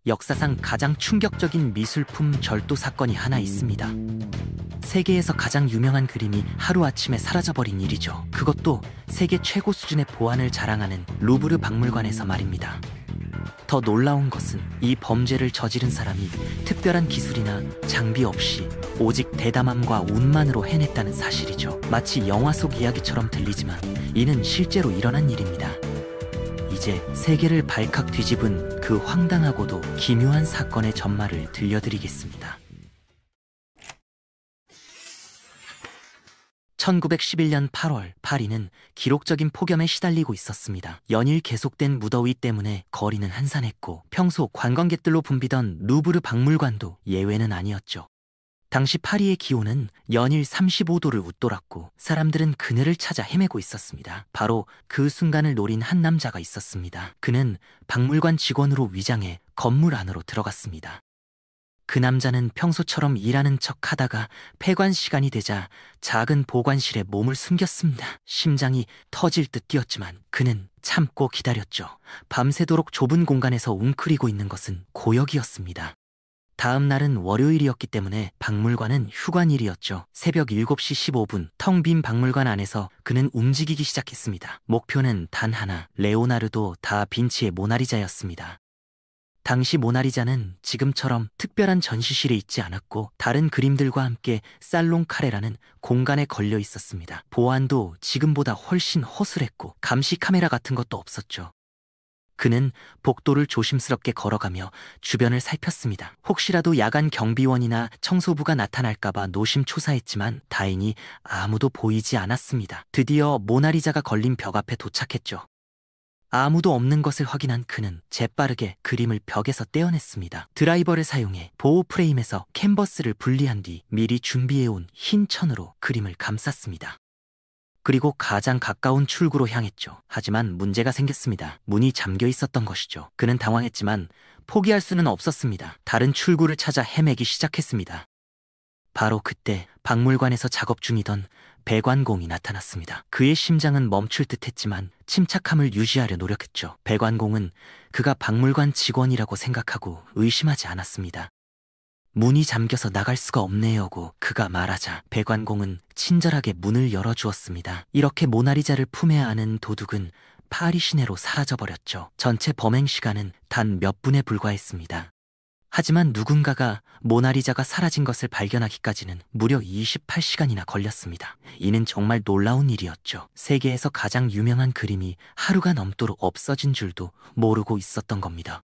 역사상 가장 충격적인 미술품 절도 사건이 하나 있습니다. 세계에서 가장 유명한 그림이 하루아침에 사라져버린 일이죠. 그것도 세계 최고 수준의 보안을 자랑하는 루브르 박물관에서 말입니다. 더 놀라운 것은 이 범죄를 저지른 사람이 특별한 기술이나 장비 없이 오직 대담함과 운만으로 해냈다는 사실이죠. 마치 영화 속 이야기처럼 들리지만 이는 실제로 일어난 일입니다. 이제 세계를 발칵 뒤집은 그 황당하고도 기묘한 사건의 전말을 들려드리겠습니다. 1911년 8월 파리는 기록적인 폭염에 시달리고 있었습니다. 연일 계속된 무더위 때문에 거리는 한산했고 평소 관광객들로 붐비던 루브르 박물관도 예외는 아니었죠. 당시 파리의 기온은 연일 35도를 웃돌았고 사람들은 그늘을 찾아 헤매고 있었습니다. 바로 그 순간을 노린 한 남자가 있었습니다. 그는 박물관 직원으로 위장해 건물 안으로 들어갔습니다. 그 남자는 평소처럼 일하는 척 하다가 폐관 시간이 되자 작은 보관실에 몸을 숨겼습니다. 심장이 터질 듯 뛰었지만 그는 참고 기다렸죠. 밤새도록 좁은 공간에서 웅크리고 있는 것은 고역이었습니다. 다음 날은 월요일이었기 때문에 박물관은 휴관일이었죠. 새벽 7시 15분 텅 빈 박물관 안에서 그는 움직이기 시작했습니다. 목표는 단 하나, 레오나르도 다 빈치의 모나리자였습니다. 당시 모나리자는 지금처럼 특별한 전시실에 있지 않았고 다른 그림들과 함께 살롱 카레라는 공간에 걸려 있었습니다. 보안도 지금보다 훨씬 허술했고 감시 카메라 같은 것도 없었죠. 그는 복도를 조심스럽게 걸어가며 주변을 살폈습니다. 혹시라도 야간 경비원이나 청소부가 나타날까봐 노심초사했지만 다행히 아무도 보이지 않았습니다. 드디어 모나리자가 걸린 벽 앞에 도착했죠. 아무도 없는 것을 확인한 그는 재빠르게 그림을 벽에서 떼어냈습니다. 드라이버를 사용해 보호 프레임에서 캔버스를 분리한 뒤 미리 준비해온 흰 천으로 그림을 감쌌습니다. 그리고 가장 가까운 출구로 향했죠. 하지만 문제가 생겼습니다. 문이 잠겨 있었던 것이죠. 그는 당황했지만 포기할 수는 없었습니다. 다른 출구를 찾아 헤매기 시작했습니다. 바로 그때 박물관에서 작업 중이던 배관공이 나타났습니다. 그의 심장은 멈출 듯 했지만 침착함을 유지하려 노력했죠. 배관공은 그가 박물관 직원이라고 생각하고 의심하지 않았습니다. 문이 잠겨서 나갈 수가 없네요고 그가 말하자 배관공은 친절하게 문을 열어주었습니다. 이렇게 모나리자를 품에 안은 도둑은 파리 시내로 사라져버렸죠. 전체 범행 시간은 단 몇 분에 불과했습니다. 하지만 누군가가 모나리자가 사라진 것을 발견하기까지는 무려 28시간이나 걸렸습니다. 이는 정말 놀라운 일이었죠. 세계에서 가장 유명한 그림이 하루가 넘도록 없어진 줄도 모르고 있었던 겁니다.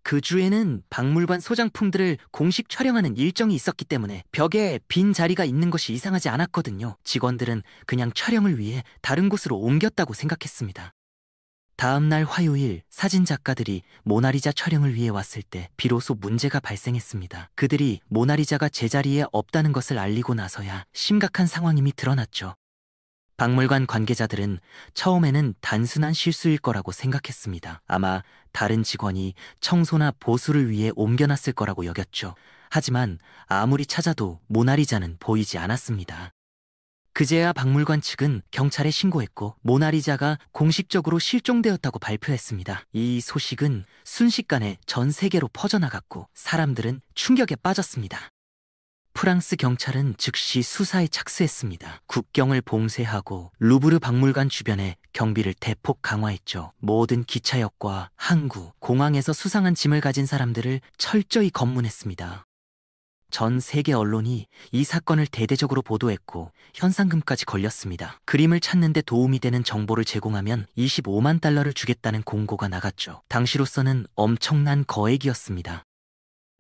그 주에는 박물관 소장품들을 공식 촬영하는 일정이 있었기 때문에 벽에 빈 자리가 있는 것이 이상하지 않았거든요. 직원들은 그냥 촬영을 위해 다른 곳으로 옮겼다고 생각했습니다. 다음 날 화요일 사진작가들이 모나리자 촬영을 위해 왔을 때 비로소 문제가 발생했습니다. 그들이 모나리자가 제자리에 없다는 것을 알리고 나서야 심각한 상황임이 드러났죠. 박물관 관계자들은 처음에는 단순한 실수일 거라고 생각했습니다. 아마 다른 직원이 청소나 보수를 위해 옮겨놨을 거라고 여겼죠. 하지만 아무리 찾아도 모나리자는 보이지 않았습니다. 그제야 박물관 측은 경찰에 신고했고 모나리자가 공식적으로 실종되었다고 발표했습니다. 이 소식은 순식간에 전 세계로 퍼져나갔고 사람들은 충격에 빠졌습니다. 프랑스 경찰은 즉시 수사에 착수했습니다. 국경을 봉쇄하고 루브르 박물관 주변에 경비를 대폭 강화했죠. 모든 기차역과 항구, 공항에서 수상한 짐을 가진 사람들을 철저히 검문했습니다. 전 세계 언론이 이 사건을 대대적으로 보도했고 현상금까지 걸렸습니다. 그림을 찾는 데 도움이 되는 정보를 제공하면 25만 달러를 주겠다는 공고가 나갔죠. 당시로서는 엄청난 거액이었습니다.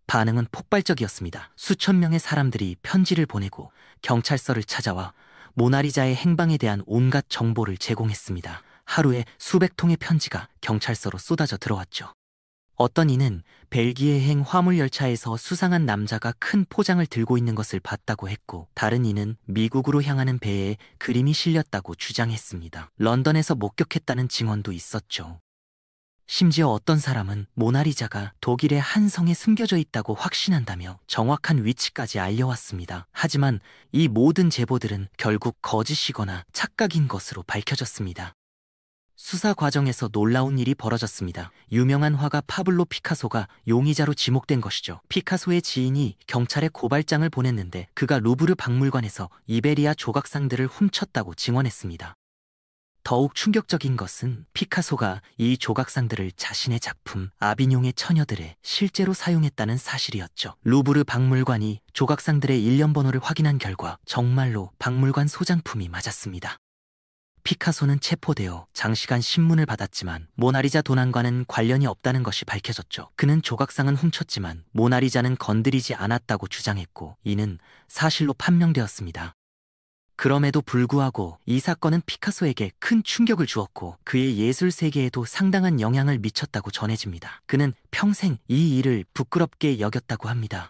반응은 폭발적이었습니다. 수천 명의 사람들이 편지를 보내고 경찰서를 찾아와 모나리자의 행방에 대한 온갖 정보를 제공했습니다. 하루에 수백 통의 편지가 경찰서로 쏟아져 들어왔죠. 어떤 이는 벨기에행 화물열차에서 수상한 남자가 큰 포장을 들고 있는 것을 봤다고 했고 다른 이는 미국으로 향하는 배에 그림이 실렸다고 주장했습니다. 런던에서 목격했다는 증언도 있었죠. 심지어 어떤 사람은 모나리자가 독일의 한 성에 숨겨져 있다고 확신한다며 정확한 위치까지 알려왔습니다. 하지만 이 모든 제보들은 결국 거짓이거나 착각인 것으로 밝혀졌습니다. 수사 과정에서 놀라운 일이 벌어졌습니다. 유명한 화가 파블로 피카소가 용의자로 지목된 것이죠. 피카소의 지인이 경찰에 고발장을 보냈는데 그가 루브르 박물관에서 이베리아 조각상들을 훔쳤다고 증언했습니다. 더욱 충격적인 것은 피카소가 이 조각상들을 자신의 작품 아비뇽의 처녀들에 실제로 사용했다는 사실이었죠. 루브르 박물관이 조각상들의 일련 번호를 확인한 결과 정말로 박물관 소장품이 맞았습니다. 피카소는 체포되어 장시간 신문을 받았지만 모나리자 도난과는 관련이 없다는 것이 밝혀졌죠. 그는 조각상은 훔쳤지만 모나리자는 건드리지 않았다고 주장했고 이는 사실로 판명되었습니다. 그럼에도 불구하고 이 사건은 피카소에게 큰 충격을 주었고 그의 예술 세계에도 상당한 영향을 미쳤다고 전해집니다. 그는 평생 이 일을 부끄럽게 여겼다고 합니다.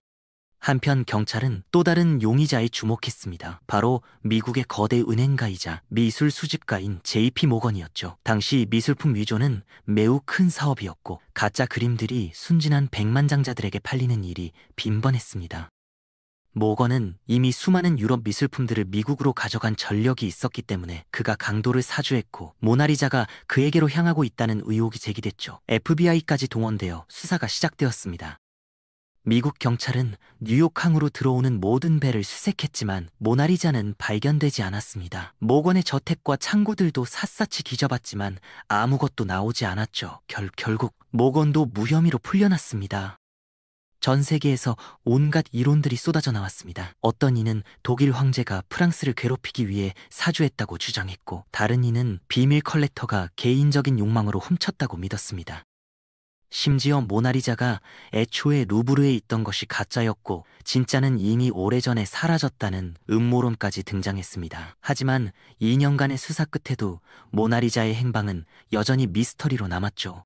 한편 경찰은 또 다른 용의자에 주목했습니다. 바로 미국의 거대 은행가이자 미술 수집가인 JP 모건이었죠. 당시 미술품 위조는 매우 큰 사업이었고 가짜 그림들이 순진한 백만장자들에게 팔리는 일이 빈번했습니다. 모건은 이미 수많은 유럽 미술품들을 미국으로 가져간 전력이 있었기 때문에 그가 강도를 사주했고 모나리자가 그에게로 향하고 있다는 의혹이 제기됐죠. FBI까지 동원되어 수사가 시작되었습니다. 미국 경찰은 뉴욕항으로 들어오는 모든 배를 수색했지만 모나리자는 발견되지 않았습니다. 모건의 저택과 창고들도 샅샅이 뒤져봤지만 아무것도 나오지 않았죠. 결국 모건도 무혐의로 풀려났습니다. 전 세계에서 온갖 이론들이 쏟아져 나왔습니다. 어떤 이는 독일 황제가 프랑스를 괴롭히기 위해 사주했다고 주장했고 다른 이는 비밀 컬렉터가 개인적인 욕망으로 훔쳤다고 믿었습니다. 심지어 모나리자가 애초에 루브르에 있던 것이 가짜였고 진짜는 이미 오래전에 사라졌다는 음모론까지 등장했습니다. 하지만 2년간의 수사 끝에도 모나리자의 행방은 여전히 미스터리로 남았죠.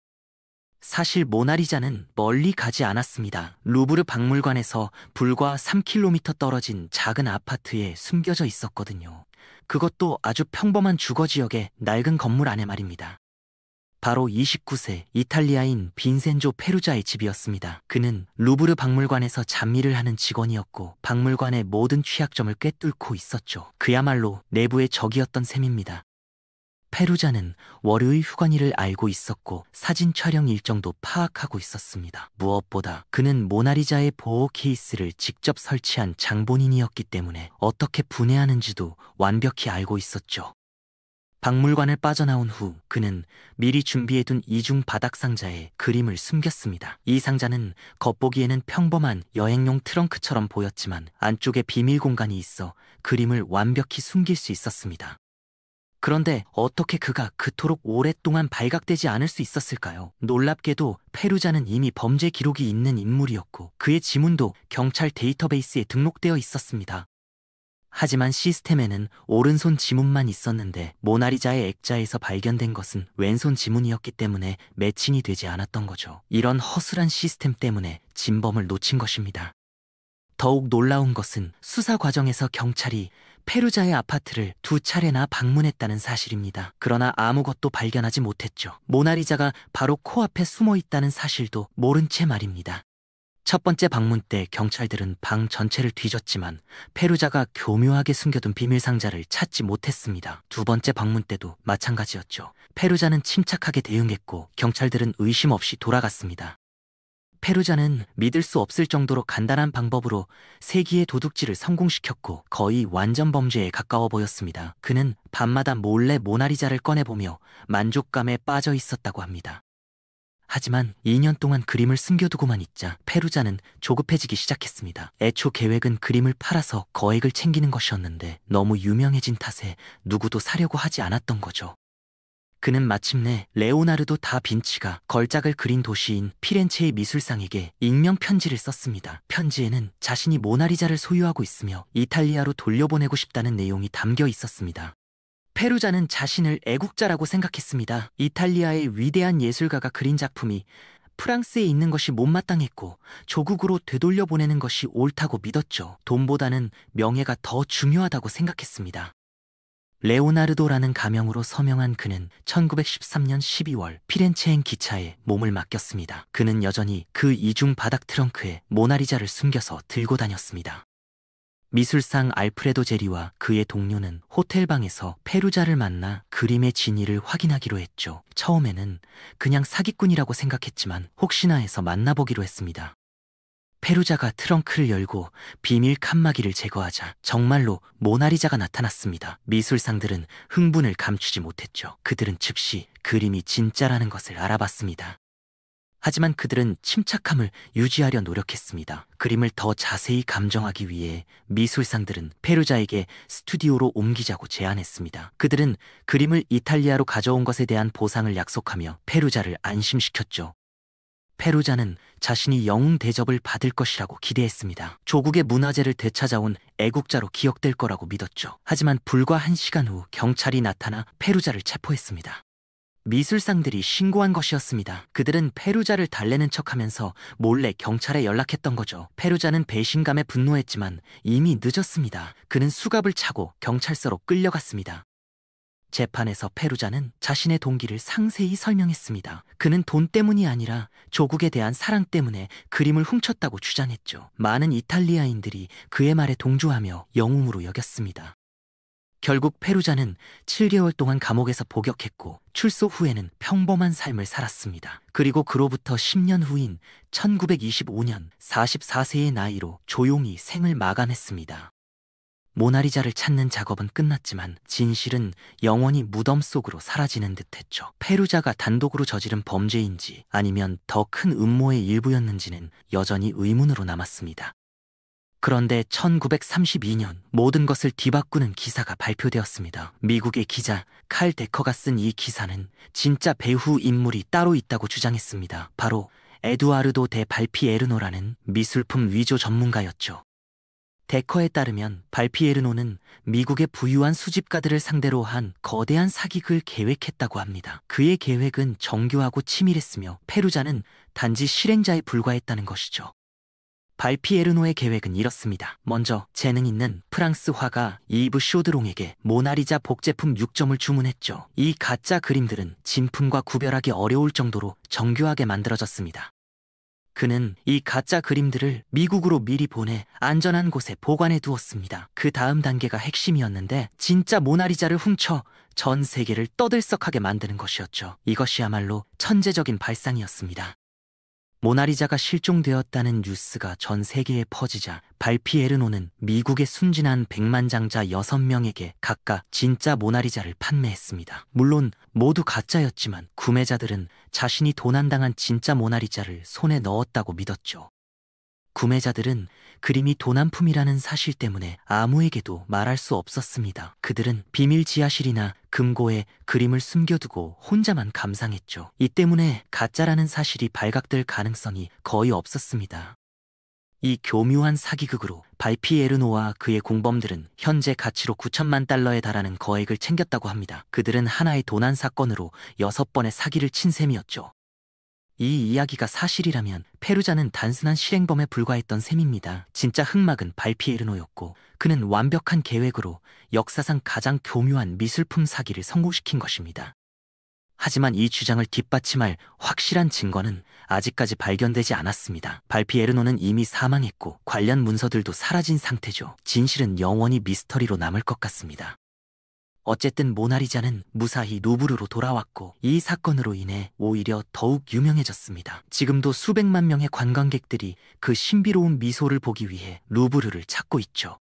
사실 모나리자는 멀리 가지 않았습니다. 루브르 박물관에서 불과 3km 떨어진 작은 아파트에 숨겨져 있었거든요. 그것도 아주 평범한 주거지역의 낡은 건물 안에 말입니다. 바로 29세 이탈리아인 빈센조 페루자의 집이었습니다. 그는 루브르 박물관에서 잡일을 하는 직원이었고 박물관의 모든 취약점을 꿰뚫고 있었죠. 그야말로 내부의 적이었던 셈입니다. 페루자는 월요일 휴관일을 알고 있었고 사진 촬영 일정도 파악하고 있었습니다. 무엇보다 그는 모나리자의 보호 케이스를 직접 설치한 장본인이었기 때문에 어떻게 분해하는지도 완벽히 알고 있었죠. 박물관을 빠져나온 후 그는 미리 준비해둔 이중 바닥 상자에 그림을 숨겼습니다. 이 상자는 겉보기에는 평범한 여행용 트렁크처럼 보였지만 안쪽에 비밀 공간이 있어 그림을 완벽히 숨길 수 있었습니다. 그런데 어떻게 그가 그토록 오랫동안 발각되지 않을 수 있었을까요? 놀랍게도 페루자는 이미 범죄 기록이 있는 인물이었고 그의 지문도 경찰 데이터베이스에 등록되어 있었습니다. 하지만 시스템에는 오른손 지문만 있었는데 모나리자의 액자에서 발견된 것은 왼손 지문이었기 때문에 매칭이 되지 않았던 거죠. 이런 허술한 시스템 때문에 진범을 놓친 것입니다. 더욱 놀라운 것은 수사 과정에서 경찰이 페루자의 아파트를 2차례나 방문했다는 사실입니다. 그러나 아무것도 발견하지 못했죠. 모나리자가 바로 코앞에 숨어 있다는 사실도 모른 채 말입니다. 첫 번째 방문 때 경찰들은 방 전체를 뒤졌지만 페루자가 교묘하게 숨겨둔 비밀 상자를 찾지 못했습니다. 두 번째 방문 때도 마찬가지였죠. 페루자는 침착하게 대응했고 경찰들은 의심 없이 돌아갔습니다. 페루자는 믿을 수 없을 정도로 간단한 방법으로 세기의 도둑질을 성공시켰고 거의 완전 범죄에 가까워 보였습니다. 그는 밤마다 몰래 모나리자를 꺼내보며 만족감에 빠져 있었다고 합니다. 하지만 2년 동안 그림을 숨겨두고만 있자 페루자는 조급해지기 시작했습니다. 애초 계획은 그림을 팔아서 거액을 챙기는 것이었는데 너무 유명해진 탓에 누구도 사려고 하지 않았던 거죠. 그는 마침내 레오나르도 다 빈치가 걸작을 그린 도시인 피렌체의 미술상에게 익명 편지를 썼습니다. 편지에는 자신이 모나리자를 소유하고 있으며 이탈리아로 돌려보내고 싶다는 내용이 담겨 있었습니다. 페루자는 자신을 애국자라고 생각했습니다. 이탈리아의 위대한 예술가가 그린 작품이 프랑스에 있는 것이 못마땅했고 조국으로 되돌려보내는 것이 옳다고 믿었죠. 돈보다는 명예가 더 중요하다고 생각했습니다. 레오나르도라는 가명으로 서명한 그는 1913년 12월 피렌체행 기차에 몸을 맡겼습니다. 그는 여전히 그 이중 바닥 트렁크에 모나리자를 숨겨서 들고 다녔습니다. 미술상 알프레도 제리와 그의 동료는 호텔방에서 페루자를 만나 그림의 진위를 확인하기로 했죠. 처음에는 그냥 사기꾼이라고 생각했지만 혹시나 해서 만나보기로 했습니다. 페루자가 트렁크를 열고 비밀 칸막이를 제거하자 정말로 모나리자가 나타났습니다. 미술상들은 흥분을 감추지 못했죠. 그들은 즉시 그림이 진짜라는 것을 알아봤습니다. 하지만 그들은 침착함을 유지하려 노력했습니다. 그림을 더 자세히 감정하기 위해 미술상들은 페루자에게 스튜디오로 옮기자고 제안했습니다. 그들은 그림을 이탈리아로 가져온 것에 대한 보상을 약속하며 페루자를 안심시켰죠. 페루자는 자신이 영웅 대접을 받을 것이라고 기대했습니다. 조국의 문화재를 되찾아온 애국자로 기억될 거라고 믿었죠. 하지만 불과 1시간 후 경찰이 나타나 페루자를 체포했습니다. 미술상들이 신고한 것이었습니다. 그들은 페루자를 달래는 척하면서 몰래 경찰에 연락했던 거죠. 페루자는 배신감에 분노했지만 이미 늦었습니다. 그는 수갑을 차고 경찰서로 끌려갔습니다. 재판에서 페루자는 자신의 동기를 상세히 설명했습니다. 그는 돈 때문이 아니라 조국에 대한 사랑 때문에 그림을 훔쳤다고 주장했죠. 많은 이탈리아인들이 그의 말에 동조하며 영웅으로 여겼습니다. 결국 페루자는 7개월 동안 감옥에서 복역했고 출소 후에는 평범한 삶을 살았습니다. 그리고 그로부터 10년 후인 1925년 44세의 나이로 조용히 생을 마감했습니다. 모나리자를 찾는 작업은 끝났지만 진실은 영원히 무덤 속으로 사라지는 듯했죠. 페루자가 단독으로 저지른 범죄인지 아니면 더 큰 음모의 일부였는지는 여전히 의문으로 남았습니다. 그런데 1932년 모든 것을 뒤바꾸는 기사가 발표되었습니다. 미국의 기자 칼 데커가 쓴 이 기사는 진짜 배후 인물이 따로 있다고 주장했습니다. 바로 에두아르도 데 발피에르노라는 미술품 위조 전문가였죠. 데커에 따르면 발피에르노는 미국의 부유한 수집가들을 상대로 한 거대한 사기극을 계획했다고 합니다. 그의 계획은 정교하고 치밀했으며 페루자는 단지 실행자에 불과했다는 것이죠. 발피에르노의 계획은 이렇습니다. 먼저 재능 있는 프랑스 화가 이브 쇼드롱에게 모나리자 복제품 6점을 주문했죠. 이 가짜 그림들은 진품과 구별하기 어려울 정도로 정교하게 만들어졌습니다. 그는 이 가짜 그림들을 미국으로 미리 보내 안전한 곳에 보관해 두었습니다. 그 다음 단계가 핵심이었는데 진짜 모나리자를 훔쳐 전 세계를 떠들썩하게 만드는 것이었죠. 이것이야말로 천재적인 발상이었습니다. 모나리자가 실종되었다는 뉴스가 전 세계에 퍼지자 발피에르노는 미국의 순진한 백만장자 6명에게 각각 진짜 모나리자를 판매했습니다. 물론 모두 가짜였지만 구매자들은 자신이 도난당한 진짜 모나리자를 손에 넣었다고 믿었죠. 구매자들은 그림이 도난품이라는 사실 때문에 아무에게도 말할 수 없었습니다. 그들은 비밀 지하실이나 금고에 그림을 숨겨두고 혼자만 감상했죠. 이 때문에 가짜라는 사실이 발각될 가능성이 거의 없었습니다. 이 교묘한 사기극으로 발피에르노와 그의 공범들은 현재 가치로 9천만 달러에 달하는 거액을 챙겼다고 합니다. 그들은 하나의 도난 사건으로 6번의 사기를 친 셈이었죠. 이 이야기가 사실이라면 페루자는 단순한 실행범에 불과했던 셈입니다. 진짜 흑막은 발피에르노였고 그는 완벽한 계획으로 역사상 가장 교묘한 미술품 사기를 성공시킨 것입니다. 하지만 이 주장을 뒷받침할 확실한 증거는 아직까지 발견되지 않았습니다. 발피에르노는 이미 사망했고 관련 문서들도 사라진 상태죠. 진실은 영원히 미스터리로 남을 것 같습니다. 어쨌든 모나리자는 무사히 루브르로 돌아왔고 이 사건으로 인해 오히려 더욱 유명해졌습니다. 지금도 수백만 명의 관광객들이 그 신비로운 미소를 보기 위해 루브르를 찾고 있죠.